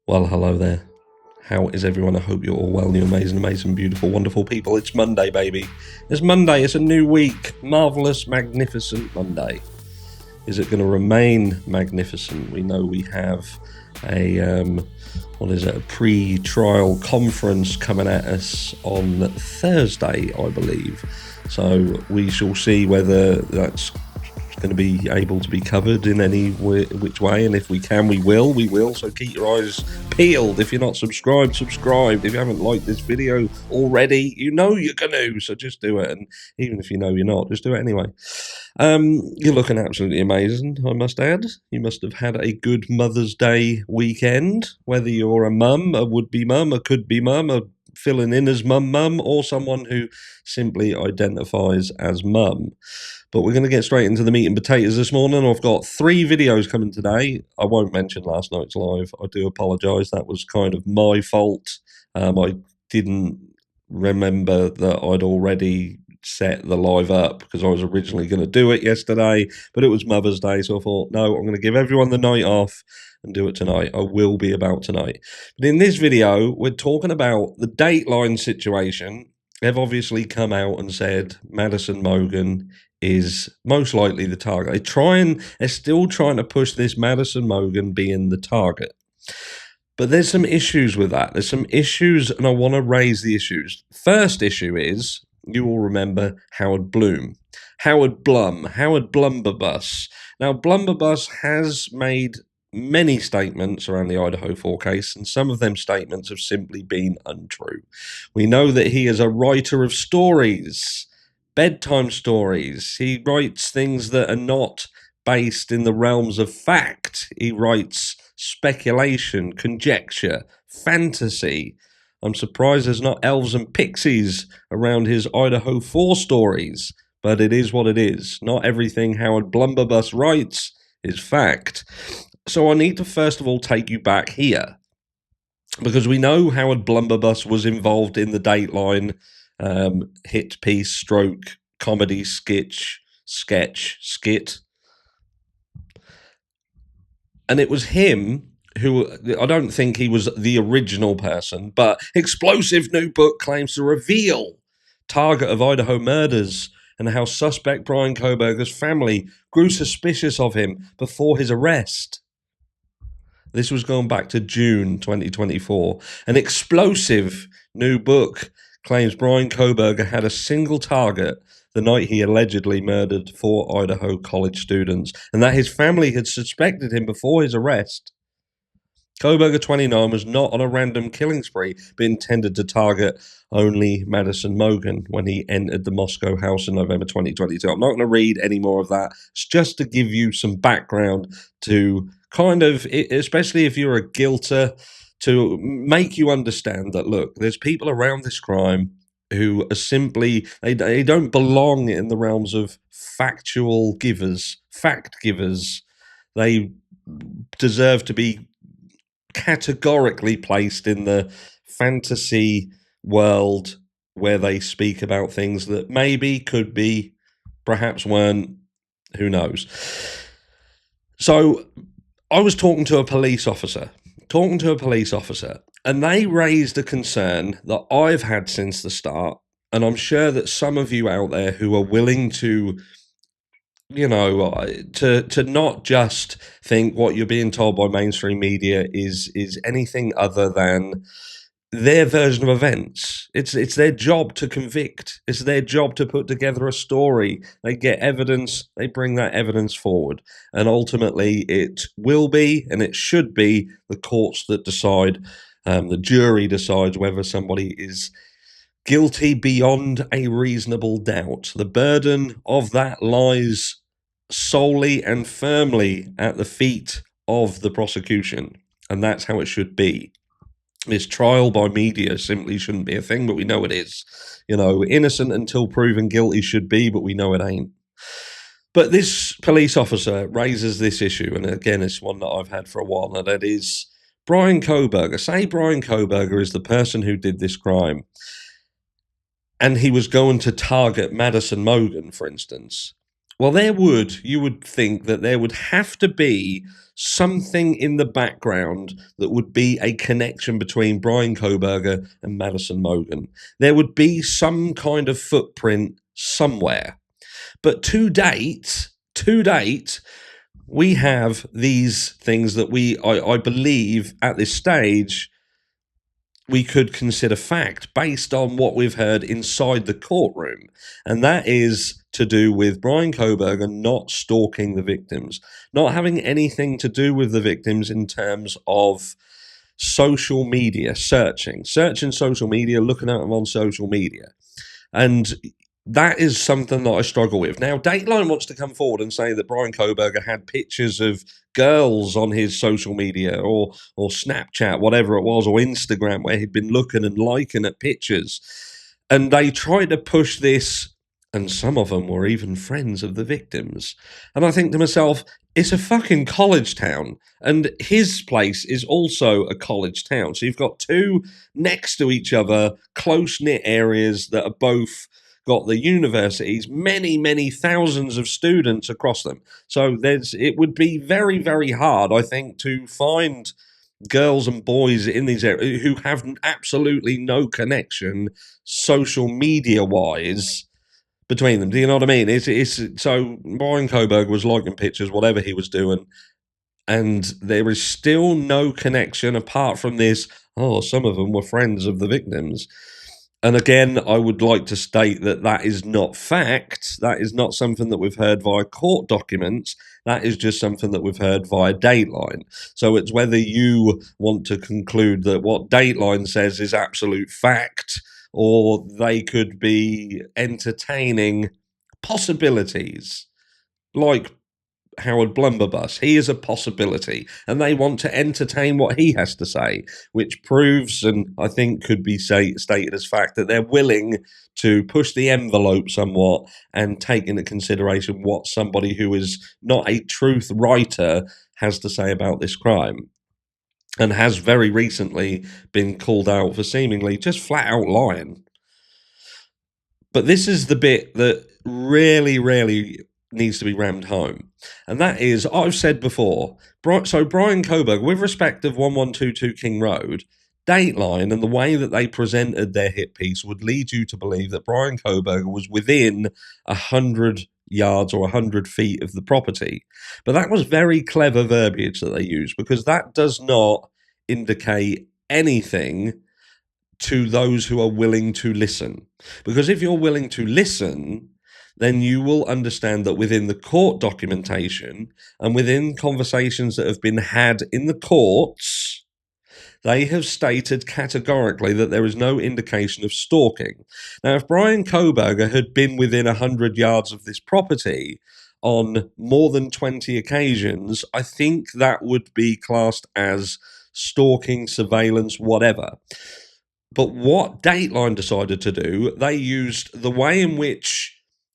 Well, hello there. How is everyone? I hope you're all well. You amazing, beautiful, wonderful people. It's Monday, baby. It's Monday. It's a new week. Marvelous, magnificent Monday. Is it going to remain magnificent? We know we have a pre-trial conference coming at us on Thursday, I believe. So we shall see whether that's going to be able to be covered in any which way, and if we can, we will. So keep your eyes peeled. If you're not subscribed. If you haven't liked this video already, you know you're gonna, so just do it. And even if you know you're not, just do it anyway. You're looking absolutely amazing, I must add. You must have had a good Mother's Day weekend, whether you're a mum, a would-be mum, a could-be mum, a filling in as mum, or someone who simply identifies as mum. But we're going to get straight into the meat and potatoes this morning. I've got 3 videos coming today. I won't mention last night's live. I do apologise. That was kind of my fault. I didn't remember that I'd already set the live up because I was originally going to do it yesterday, but it was Mother's Day, so I thought, no, I'm going to give everyone the night off and do it tonight. I will be about tonight. But in this video, we're talking about the Dateline situation. They've obviously come out and said Maddy Mogen is most likely the target. They're still trying to push this Maddy Mogen being the target. But there's some issues with that. There's some issues, and I want to raise the issues. First issue is, you all remember Howard Blumberbuss. Now, Blumberbuss has made many statements around the Idaho 4 case, and some of them statements have simply been untrue. We know that he is a writer of stories, bedtime stories. He writes things that are not based in the realms of fact. He writes speculation, conjecture, fantasy. I'm surprised there's not elves and pixies around his Idaho 4 stories, but it is what it is. Not everything Howard Blumberbuss writes is fact. So I need to first of all take you back here, because we know Howard Blumberbuss was involved in the Dateline hit piece stroke comedy skit. And it was him who, I don't think he was the original person, but explosive new book claims to reveal target of Idaho murders and how suspect Bryan Kohberger's family grew suspicious of him before his arrest. This was going back to June 2024. An explosive new book claims Bryan Kohberger had a single target the night he allegedly murdered 4 Idaho college students, and that his family had suspected him before his arrest. Kohberger, 29, was not on a random killing spree, but intended to target only Maddy Mogen when he entered the Moscow house in November 2022. I'm not going to read any more of that. It's just to give you some background to kind of, especially if you're a guilter, to make you understand that, look, there's people around this crime who are simply, they don't belong in the realms of fact givers. They deserve to be categorically placed in the fantasy world where they speak about things that maybe, could be, perhaps weren't, who knows. So I was talking to a police officer, and they raised a concern that I've had since the start, and I'm sure that some of you out there who are willing to, to not just think what you're being told by mainstream media is anything other than their version of events. It's their job to convict. It's their job to put together a story. They get evidence, they bring that evidence forward, and ultimately it will be, and it should be, the courts that decide, the jury decides whether somebody is guilty beyond a reasonable doubt. The burden of that lies solely and firmly at the feet of the prosecution, and that's how it should be. This trial by media simply shouldn't be a thing, but we know it is. Innocent until proven guilty should be, but we know it ain't. But this police officer raises this issue, and again, it's one that I've had for a while, and that is Bryan Kohberger. Say Bryan Kohberger is the person who did this crime, and he was going to target Maddy Mogen, for instance. Well, you would think that there would have to be something in the background that would be a connection between Bryan Kohberger and Maddy Mogen. There would be some kind of footprint somewhere. But to date, we have these things that I believe at this stage we could consider fact based on what we've heard inside the courtroom. And that is to do with Bryan Kohberger not stalking the victims, not having anything to do with the victims in terms of social media, searching social media, looking at them on social media. And that is something that I struggle with. Now, Dateline wants to come forward and say that Bryan Kohberger had pictures of girls on his social media or Snapchat, whatever it was, or Instagram, where he'd been looking and liking at pictures. And they tried to push this, and some of them were even friends of the victims. And I think to myself, it's a fucking college town, and his place is also a college town. So you've got two next to each other, close knit areas that are both got the universities, many thousands of students across them. So it would be very, very hard, I think, to find girls and boys in these areas who have absolutely no connection social media wise between them. Do you know what I mean? It's so Bryan Kohberger was liking pictures, whatever he was doing, and there is still no connection apart from this. Oh, some of them were friends of the victims. And again, I would like to state that that is not fact. That is not something that we've heard via court documents. That is just something that we've heard via Dateline. So it's whether you want to conclude that what Dateline says is absolute fact, or they could be entertaining possibilities like Howard Blunderbuss. He is a possibility, and they want to entertain what he has to say, which proves, and I think could be stated as fact, that they're willing to push the envelope somewhat and take into consideration what somebody who is not a truth writer has to say about this crime. And has very recently been called out for seemingly just flat out lying. But this is the bit that really needs to be rammed home. And that is, I've said before, so Bryan Kohberger, with respect of 1122 King Road, Dateline and the way that they presented their hit piece would lead you to believe that Bryan Kohberger was within 100 yards or 100 feet of the property. But that was very clever verbiage that they used, because that does not indicate anything to those who are willing to listen. Because if you're willing to listen, then you will understand that within the court documentation and within conversations that have been had in the courts, they have stated categorically that there is no indication of stalking. Now, if Bryan Kohberger had been within 100 yards of this property on more than 20 occasions, I think that would be classed as stalking, surveillance, whatever. But what Dateline decided to do, they used the way in which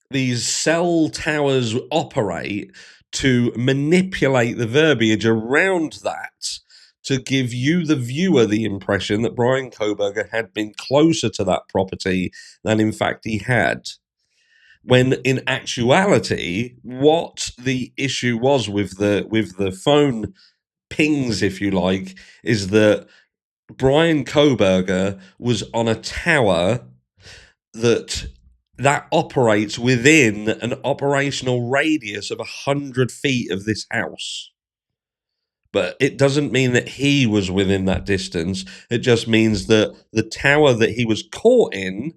these cell towers operate to manipulate the verbiage around that to give you, the viewer, the impression that Bryan Kohberger had been closer to that property than in fact he had. When in actuality, what the issue was with the phone pings, if you like, is that Bryan Kohberger was on a tower that operates within an operational radius of 100 feet of this house. But it doesn't mean that he was within that distance. It just means that the tower that he was caught in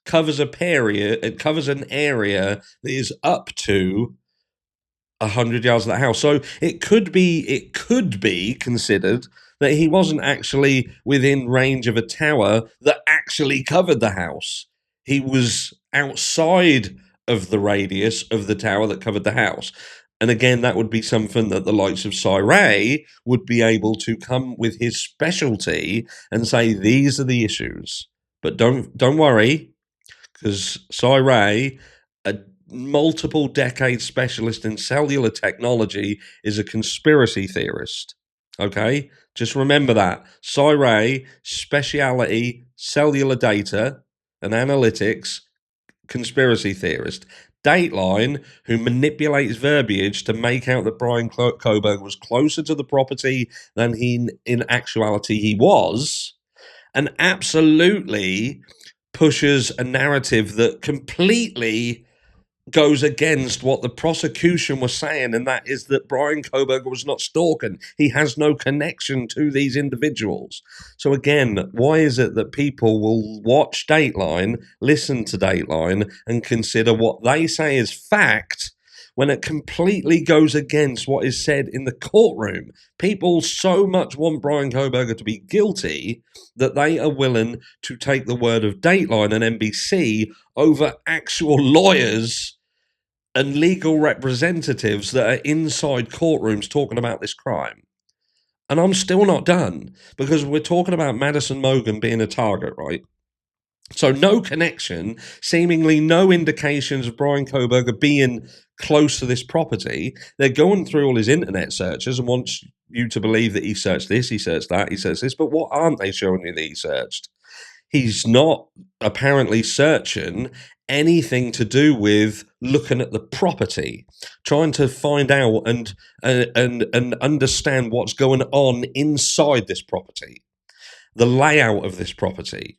covers it covers an area that is up to 100 yards of that house. So it could be considered that he wasn't actually within range of a tower that actually covered the house. He was outside of the radius of the tower that covered the house. And again, that would be something that the likes of Cy would be able to come with his specialty and say, these are the issues. But don't worry, because Cy, a multiple decade specialist in cellular technology, is a conspiracy theorist. Okay? Just remember that. Cy, speciality, cellular data and analytics, conspiracy theorist. Dateline, who manipulates verbiage to make out that Bryan Kohberger was closer to the property than in actuality he was, and absolutely pushes a narrative that completely goes against what the prosecution was saying, and that is that Bryan Kohberger was not stalking. He has no connection to these individuals. So again, why is it that people will watch Dateline, listen to Dateline, and consider what they say is fact when it completely goes against what is said in the courtroom? People so much want Bryan Kohberger to be guilty that they are willing to take the word of Dateline and NBC over actual lawyers and legal representatives that are inside courtrooms talking about this crime. And I'm still not done, because we're talking about Maddy Mogen being a target, right? So no connection, seemingly no indications of Bryan Kohberger being close to this property. They're going through all his internet searches and wants you to believe that he searched this, he searched that, he searched this. But what aren't they showing you that he searched? He's not apparently searching anything to do with looking at the property, trying to find out and understand what's going on inside this property, the layout of this property.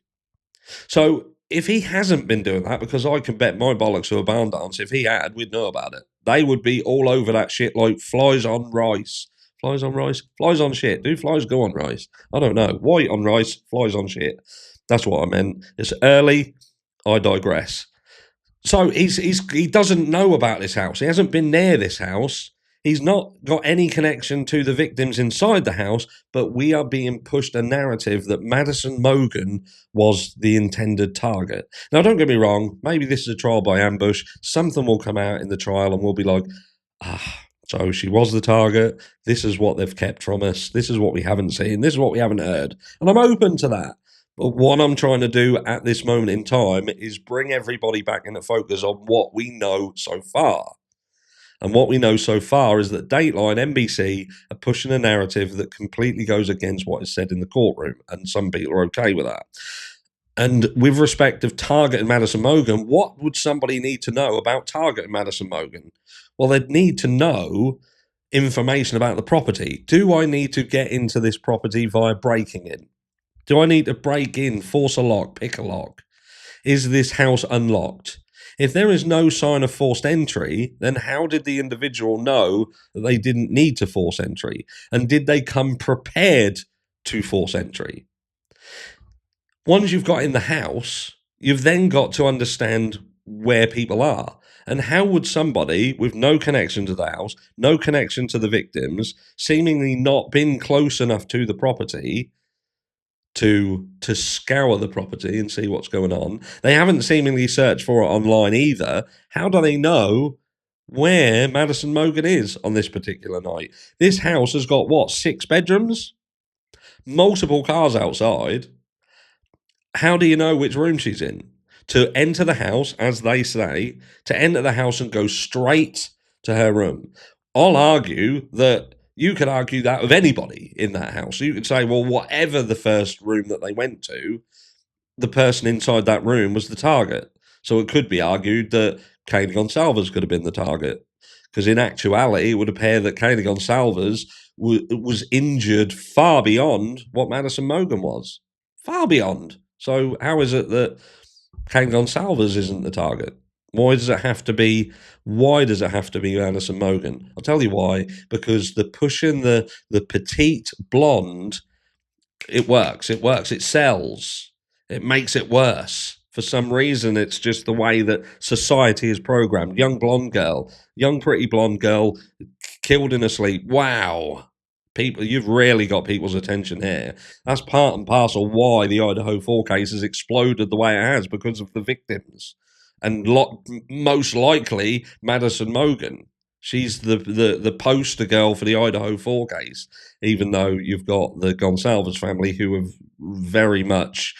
So if he hasn't been doing that, because I can bet my bollocks to a barn dance, if he had, we'd know about it. They would be all over that shit like flies on rice. Flies on rice? Flies on shit. Do flies go on rice? I don't know. White on rice, flies on shit. That's what I meant. It's early. I digress. So he doesn't know about this house. He hasn't been near this house. He's not got any connection to the victims inside the house, but we are being pushed a narrative that Maddy Mogen was the intended target. Now, don't get me wrong. Maybe this is a trial by ambush. Something will come out in the trial and we'll be like, so she was the target. This is what they've kept from us. This is what we haven't seen. This is what we haven't heard. And I'm open to that. But what I'm trying to do at this moment in time is bring everybody back into focus on what we know so far. And what we know so far is that Dateline, NBC are pushing a narrative that completely goes against what is said in the courtroom. And some people are okay with that. And with respect of Target and Maddy Mogen, what would somebody need to know about Target and Maddy Mogen? Well, they'd need to know information about the property. Do I need to get into this property via breaking in? Do I need to break in, force a lock, pick a lock? Is this house unlocked? If there is no sign of forced entry, then how did the individual know that they didn't need to force entry? And did they come prepared to force entry? Once you've got in the house, you've then got to understand where people are. And how would somebody with no connection to the house, no connection to the victims, seemingly not been close enough to the property to scour the property and see what's going on? They haven't seemingly searched for it online either. How do they know where Maddy Mogen is on this particular night? This house has got, what, 6 bedrooms? Multiple cars outside. How do you know which room she's in? To enter the house, as they say, to enter the house and go straight to her room. I'll argue that you could argue that of anybody in that house. So you could say, well, whatever the first room that they went to, the person inside that room was the target. So it could be argued that Kaylee Gonsalves could have been the target. Because in actuality, it would appear that Kaylee Gonsalves was injured far beyond what Maddy Mogen was. Far beyond. So how is it that Kaylee Gonsalves isn't the target? Why does it have to be Maddy Mogen? I'll tell you why. Because the pushing the petite blonde, it works. It sells. It makes it worse. For some reason, it's just the way that society is programmed. Young pretty blonde girl, killed in her sleep. Wow. People, you've really got people's attention here. That's part and parcel why the Idaho 4 case has exploded the way it has, because of the victims. And most likely, Maddy Mogen. She's the poster girl for the Idaho 4 case, even though you've got the Gonsalves family who have very much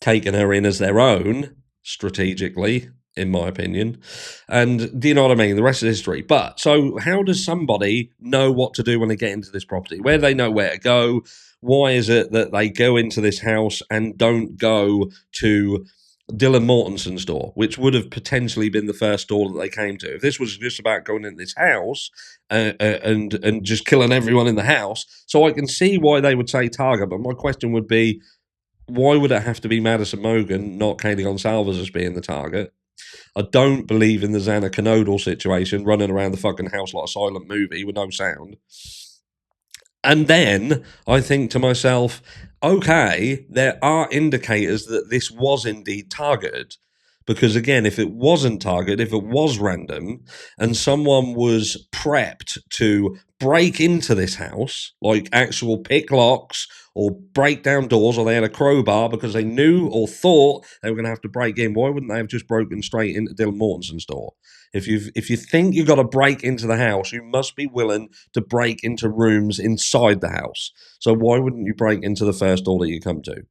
taken her in as their own, strategically, in my opinion. And do you know what I mean? The rest is history. But so how does somebody know what to do when they get into this property? Where do they know where to go? Why is it that they go into this house and don't go to Dylan Mortenson's door, which would have potentially been the first door that they came to. If this was just about going into this house and just killing everyone in the house, so I can see why they would say target. But my question would be, why would it have to be Maddy Mogen, not Katie Gonsalves, as being the target? I don't believe in the Xana Canodal situation, running around the fucking house like a silent movie with no sound. And then I think to myself, okay, there are indicators that this was indeed targeted. Because again, if it wasn't targeted, if it was random, and someone was prepped to break into this house, like actual pick locks or break down doors, or they had a crowbar because they knew or thought they were going to have to break in, why wouldn't they have just broken straight into Dylan Mortenson's door? If you think you've got to break into the house, you must be willing to break into rooms inside the house. So why wouldn't you break into the first door that you come to?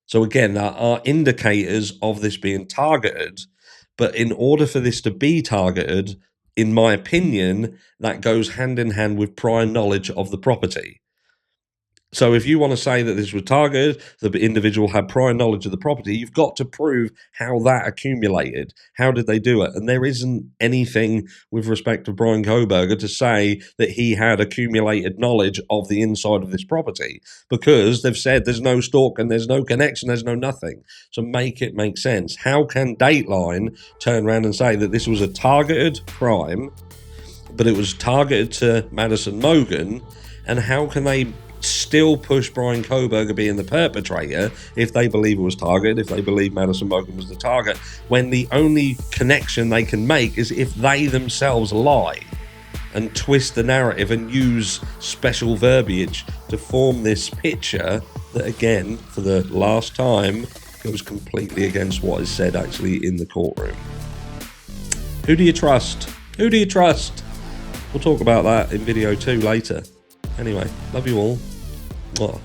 So again, there are indicators of this being targeted, but in order for this to be targeted, in my opinion, that goes hand in hand with prior knowledge of the property. So if you want to say that this was targeted, the individual had prior knowledge of the property, you've got to prove how that accumulated. How did they do it? And there isn't anything with respect to Bryan Kohberger to say that he had accumulated knowledge of the inside of this property, because they've said there's no stalking, there's no connection, there's no nothing. So make it make sense. How can Dateline turn around and say that this was a targeted crime, but it was targeted to Maddy Mogen, and how can they still push Bryan Kohberger being the perpetrator if they believe it was targeted, if they believe Maddy Mogen was the target, when the only connection they can make is if they themselves lie and twist the narrative and use special verbiage to form this picture that, again, for the last time, goes completely against what is said actually in the courtroom. Who do you trust? Who do you trust? We'll talk about that in video 2 later. Anyway, love you all. Mwah.